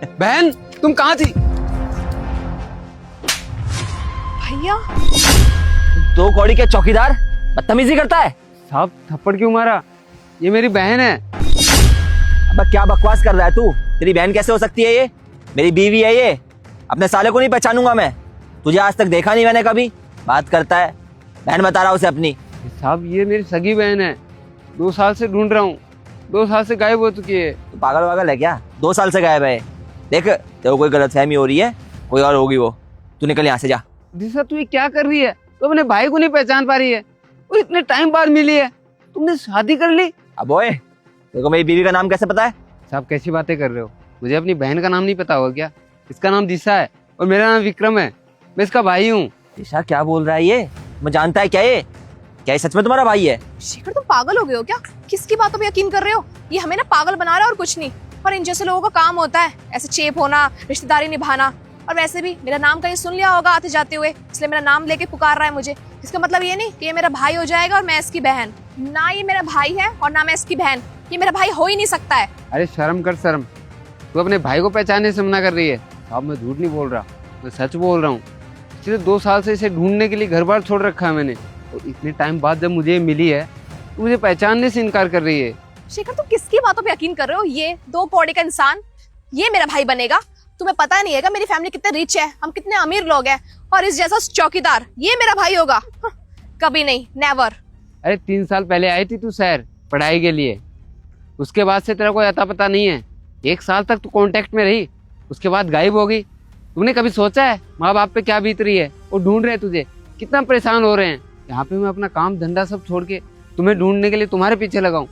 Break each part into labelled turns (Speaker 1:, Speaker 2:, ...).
Speaker 1: बहन तुम कहाँ थी?
Speaker 2: भैया
Speaker 3: दो कौड़ी के चौकीदार बदतमीजी करता है।
Speaker 1: साहब थप्पड़ क्यों मारा? ये मेरी बहन है।
Speaker 3: अब क्या बकवास कर रहा है तू? तेरी बहन कैसे हो सकती है? ये मेरी बीवी है। ये अपने साले को नहीं पहचानूंगा मैं? तुझे आज तक देखा नहीं मैंने कभी। बात करता है बहन बता रहा हूँ उसे अपनी।
Speaker 1: साहब ये मेरी सगी बहन है, 2 साल से ढूंढ रहा हूँ, 2 साल से गायब हो चुकी है।
Speaker 3: तू पागल वागल है क्या? 2 साल से गायब है। देख तेरे को कोई गलतफहमी हो रही है, कोई और होगी वो। तू निकल यहाँ से जा।
Speaker 1: दिशा तू ये क्या कर रही है? तू अपने भाई को नहीं पहचान पा रही है? वो इतने टाइम बाद मिली है, तुमने शादी कर ली।
Speaker 3: अब ओए तेरे को मेरी बीवी का नाम कैसे पता है?
Speaker 1: साहब कैसी बातें कर रहे हो? मुझे अपनी बहन का नाम नहीं पता होगा क्या? इसका नाम दिशा है और मेरा नाम विक्रम है, मैं इसका भाई हूँ।
Speaker 3: दिशा क्या बोल रहा है ये? मैं जानता है क्या ये? क्या ये सच में तुम्हारा भाई है?
Speaker 2: शेखर तुम पागल हो गए हो क्या? किसकी बातों पे यकीन कर रहे हो? ये हमें ना पागल बना रहा है और कुछ नहीं। पर इन जैसे लोगों का काम होता है ऐसे चेप होना, रिश्तेदारी निभाना। और वैसे भी मेरा नाम कहीं सुन लिया होगा आते जाते हुए, इसलिए मेरा नाम लेके पुकार रहा है मुझे। इसका मतलब ये नहीं कि ये मेरा भाई हो जाएगा और मैं इसकी बहन। ना ये मेरा भाई है और ना मैं इसकी बहन। ये मेरा भाई हो ही नहीं सकता है।
Speaker 1: अरे शर्म कर शर्म, तू अपने भाई को पहचानने से मना कर रही है। साहब मैं झूठ नहीं बोल रहा, मैं सच बोल रहा हूँ। पिछले 2 साल से इसे ढूंढने के लिए घर बार छोड़ रखा है मैंने, और इतने टाइम बाद जब मुझे ये मिली है तो मुझे पहचानने से इनकार कर रही है।
Speaker 2: शेखर तुम किसकी बातों पे यकीन कर रहे हो? ये 2 कौड़ी का इंसान ये मेरा भाई बनेगा? तुम्हें पता नहीं है मेरी फैमिली कितने रिच है, हम कितने अमीर लोग हैं, और इस जैसा चौकीदार ये मेरा भाई होगा? कभी नहीं, नेवर।
Speaker 1: अरे 3 साल पहले आई थी तू शहर पढ़ाई के लिए, उसके बाद से तेरा कोई अता पता नहीं है। 1 साल तक तू कांटेक्ट में रही, उसके बाद गायब हो गई। तुमने कभी सोचा है माँ बाप पे क्या बीत रही है? वो ढूंढ रहे हैं तुझे, कितना परेशान हो रहे हैं। यहाँ पे मैं अपना काम धंधा सब छोड़ के तुम्हें ढूंढने के लिए तुम्हारे पीछे लगाऊं,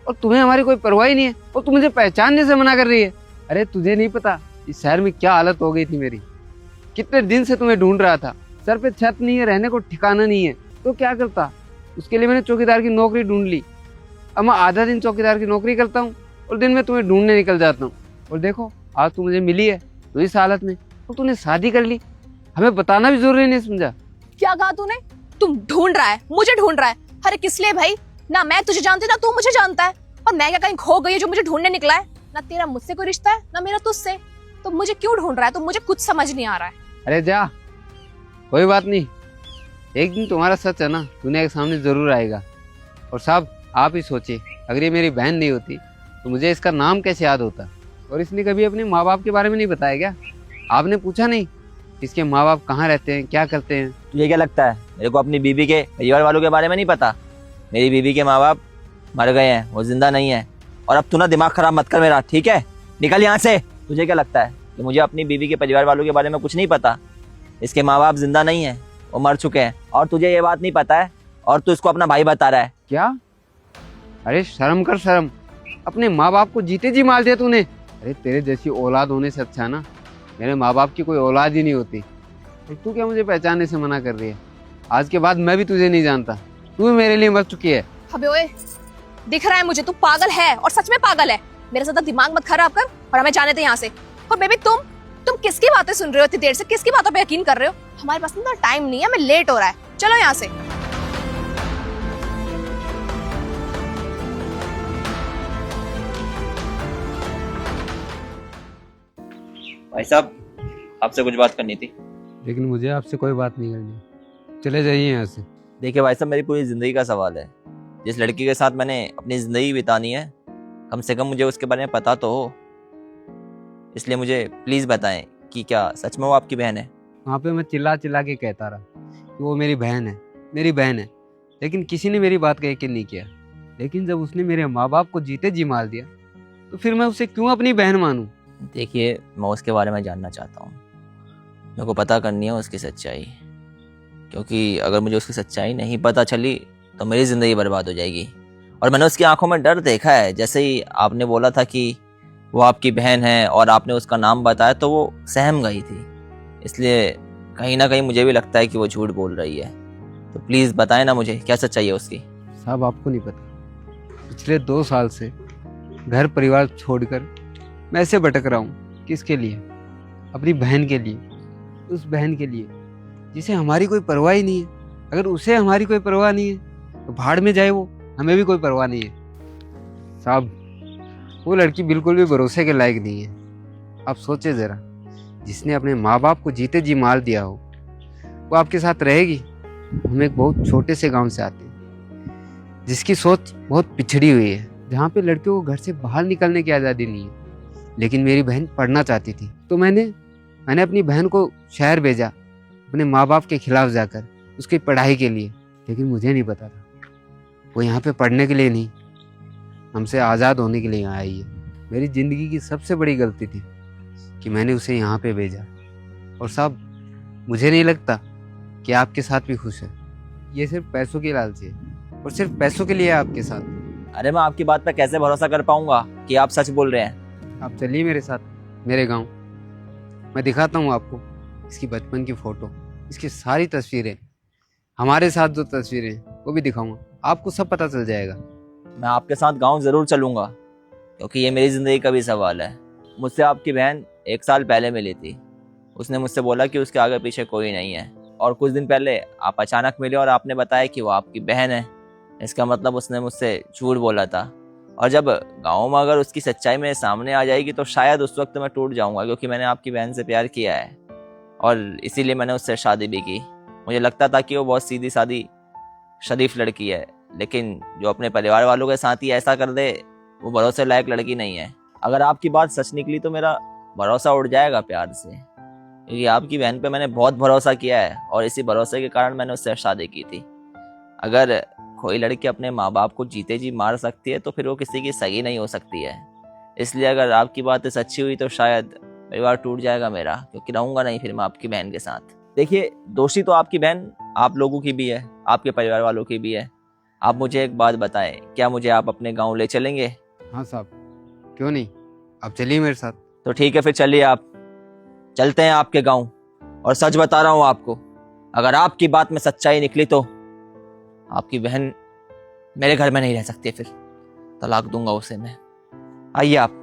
Speaker 1: और तुम्हें हमारी कोई परवाह ही नहीं है, और तू मुझे पहचानने से मना कर रही है। अरे तुझे नहीं पता इस शहर में क्या हालत हो गई थी मेरी। कितने दिन से तुम्हें ढूंढ रहा था, सर पे छत नहीं है, रहने को ठिकाना नहीं है, तो क्या करता? उसके लिए मैंने चौकीदार की नौकरी ढूंढ ली। अब मैं आधा दिन चौकीदार की नौकरी करता हूँ और दिन में तुम्हें ढूंढने निकल जाता हूँ। और देखो आज तू मुझे मिली है तो इस हालत में, तो तूने शादी कर ली, हमें बताना भी जरूरी नहीं समझा?
Speaker 2: क्या कहा तूने? तुम ढूंढ रहा है, मुझे ढूंढ रहा है? अरे किस लिए भाई? ना मैं तुझे जानती ना तू मुझे जानता है। और मैं क्या कहीं खो गई जो मुझे ढूंढने निकला है? ना तेरा मुझसे कोई रिश्ता है ना मेरा तुझसे, तो मुझे क्यों ढूंढ रहा है? तो मुझे कुछ समझ नहीं आ रहा है।
Speaker 1: अरे जा, कोई बात नहीं, एक दिन तुम्हारा सच है ना दुनिया के सामने जरूर आएगा। और साहब आप ही सोचिए, अगर ये मेरी बहन नहीं होती तो मुझे इसका नाम कैसे याद होता? और इसने कभी अपने माँ बाप के बारे में नहीं बताया क्या? आपने पूछा नहीं इसके माँ बाप कहाँ रहते हैं, क्या करते हैं?
Speaker 3: तुझे क्या लगता है मेरे को अपनी बीवी के परिवार वालों के बारे में नहीं पता? मेरी बीवी के माँ बाप मर गए हैं, वो जिंदा नहीं है। और अब तू ना दिमाग खराब मत कर मेरा, ठीक है? निकल यहाँ से। तुझे क्या लगता है कि मुझे अपनी बीवी के परिवार वालों के बारे में कुछ नहीं पता? इसके माँ बाप जिंदा नहीं है, वो मर चुके हैं, और तुझे ये बात नहीं पता है, और तू इसको अपना भाई बता रहा है।
Speaker 1: क्या? अरे शर्म कर शर्म, अपने माँ बाप को जीते जी मार दिया तूने। अरे तेरे जैसी औलाद होने से अच्छा ना मेरे माँ बाप की कोई औलाद ही नहीं होती। और तू क्या मुझे पहचानने से मना कर रही है? आज के बाद मैं भी तुझे नहीं जानता, तू भी मेरे लिए मर चुकी है।
Speaker 2: अबे ओए, दिख रहा है मुझे तू पागल है, और सच में पागल है। मेरे साथ दिमाग मत खराब कर और हमें जाने दे यहाँ से। और बेबी तुम किसकी बातें सुन रहे हो इतनी देर से? किसकी बातों पे यकीन कर रहे हो? हमारे पास ना टाइम नहीं है, हमें लेट हो रहा है, चलो यहाँ से।
Speaker 3: भाई साहब आपसे कुछ बात करनी थी।
Speaker 1: लेकिन मुझे आपसे कोई बात नहीं करनी, चले जाइए यहाँ से।
Speaker 3: देखिए भाई साहब, मेरी पूरी ज़िंदगी का सवाल है। जिस लड़की के साथ मैंने अपनी ज़िंदगी बितानी है, कम से कम मुझे उसके बारे में पता तो हो। इसलिए मुझे प्लीज़ बताएं कि क्या सच में वो आपकी बहन है?
Speaker 1: वहाँ पे मैं चिल्ला चिल्ला के कहता रहा कि वो मेरी बहन है, मेरी बहन है, लेकिन किसी ने मेरी बात का यकीन नहीं किया। लेकिन जब उसने मेरे माँ बाप को जीते जी मार दिया तो फिर मैं उसे क्यों अपनी बहन मानूं?
Speaker 3: देखिए मैं उसके बारे में जानना चाहता हूँ, मेरे को पता करनी है उसकी सच्चाई, क्योंकि अगर मुझे उसकी सच्चाई नहीं पता चली तो मेरी ज़िंदगी बर्बाद हो जाएगी। और मैंने उसकी आंखों में डर देखा है। जैसे ही आपने बोला था कि वो आपकी बहन है और आपने उसका नाम बताया तो वो सहम गई थी। इसलिए कहीं ना कहीं मुझे भी लगता है कि वो झूठ बोल रही है। तो प्लीज़ बताएं ना मुझे क्या सच्चाई है उसकी।
Speaker 1: साहब आपको नहीं पता, पिछले 2 साल से घर परिवार छोड़कर मैं ऐसे भटक रहा हूँ। किसके लिए? अपनी बहन के लिए, उस बहन के लिए जिसे हमारी कोई परवाह ही नहीं है। अगर उसे हमारी कोई परवाह नहीं है तो भाड़ में जाए वो, हमें भी कोई परवाह नहीं है। साहब वो लड़की बिल्कुल भी भरोसे के लायक नहीं है। आप सोचे ज़रा, जिसने अपने माँ बाप को जीते जी मार दिया हो वो आपके साथ रहेगी? हम एक बहुत छोटे से गांव से आते हैं जिसकी सोच बहुत पिछड़ी हुई है, जहाँ पे लड़कियों को घर से बाहर निकलने की आज़ादी नहीं है। लेकिन मेरी बहन पढ़ना चाहती थी तो मैंने अपनी बहन को शहर भेजा, अपने माँ बाप के खिलाफ जाकर उसकी पढ़ाई के लिए। लेकिन मुझे नहीं पता था वो यहाँ पे पढ़ने के लिए नहीं, हमसे आज़ाद होने के लिए यहाँ आई है। मेरी ज़िंदगी की सबसे बड़ी गलती थी कि मैंने उसे यहाँ पे भेजा। और साहब, मुझे नहीं लगता कि आपके साथ भी खुश है। ये सिर्फ पैसों की लालच है और सिर्फ पैसों के लिए है आपके साथ।
Speaker 3: अरे मैं आपकी बात पर कैसे भरोसा कर पाऊंगा कि आप सच बोल रहे हैं?
Speaker 1: आप चलिए मेरे साथ मेरे गांव, मैं दिखाता हूँ आपको इसकी बचपन की फ़ोटो, इसकी सारी तस्वीरें, हमारे साथ जो तस्वीरें हैं वो भी दिखाऊंगा, आपको सब पता चल जाएगा।
Speaker 3: मैं आपके साथ गांव ज़रूर चलूंगा क्योंकि ये मेरी ज़िंदगी का भी सवाल है। मुझसे आपकी बहन 1 साल पहले मिली थी। उसने मुझसे बोला कि उसके आगे पीछे कोई नहीं है, और कुछ दिन पहले आप अचानक मिले और आपने बताया कि वो आपकी बहन है। इसका मतलब उसने मुझसे झूठ बोला था। और जब गाँव में अगर उसकी सच्चाई मेरे सामने आ जाएगी तो शायद उस वक्त मैं टूट जाऊंगा, क्योंकि मैंने आपकी बहन से प्यार किया है और इसीलिए मैंने उससे शादी भी की। मुझे लगता था कि वो बहुत सीधी सादी शरीफ लड़की है, लेकिन जो अपने परिवार वालों के साथ ही ऐसा कर दे वो भरोसे लायक लड़की नहीं है। अगर आपकी बात सच निकली तो मेरा भरोसा उड़ जाएगा प्यार से, क्योंकि आपकी बहन पे मैंने बहुत भरोसा किया है और इसी भरोसे के कारण मैंने उससे शादी की थी। अगर कोई लड़की अपने माँ बाप को जीते जी मार सकती है तो फिर वो किसी की सगी नहीं हो सकती है। इसलिए अगर आपकी बात सच्ची हुई तो शायद परिवार टूट जाएगा मेरा, क्योंकि रहूंगा नहीं फिर मैं आपकी बहन के साथ। देखिए, दोषी तो आपकी बहन आप लोगों की भी है, आपके परिवार वालों की भी है। आप मुझे एक बात बताएं, क्या मुझे आप अपने गाँव ले चलेंगे?
Speaker 1: हाँ साहब, क्यों नहीं, आप चलिए मेरे साथ।
Speaker 3: तो ठीक है, फिर चलिए, आप चलते हैं आपके गाँव। और सच बता रहा हूँ आपको, अगर आपकी बात में सच्चाई निकली तो आपकी बहन मेरे घर में नहीं रह सकती, फिर तलाक दूंगा उसे मैं। आइए आप।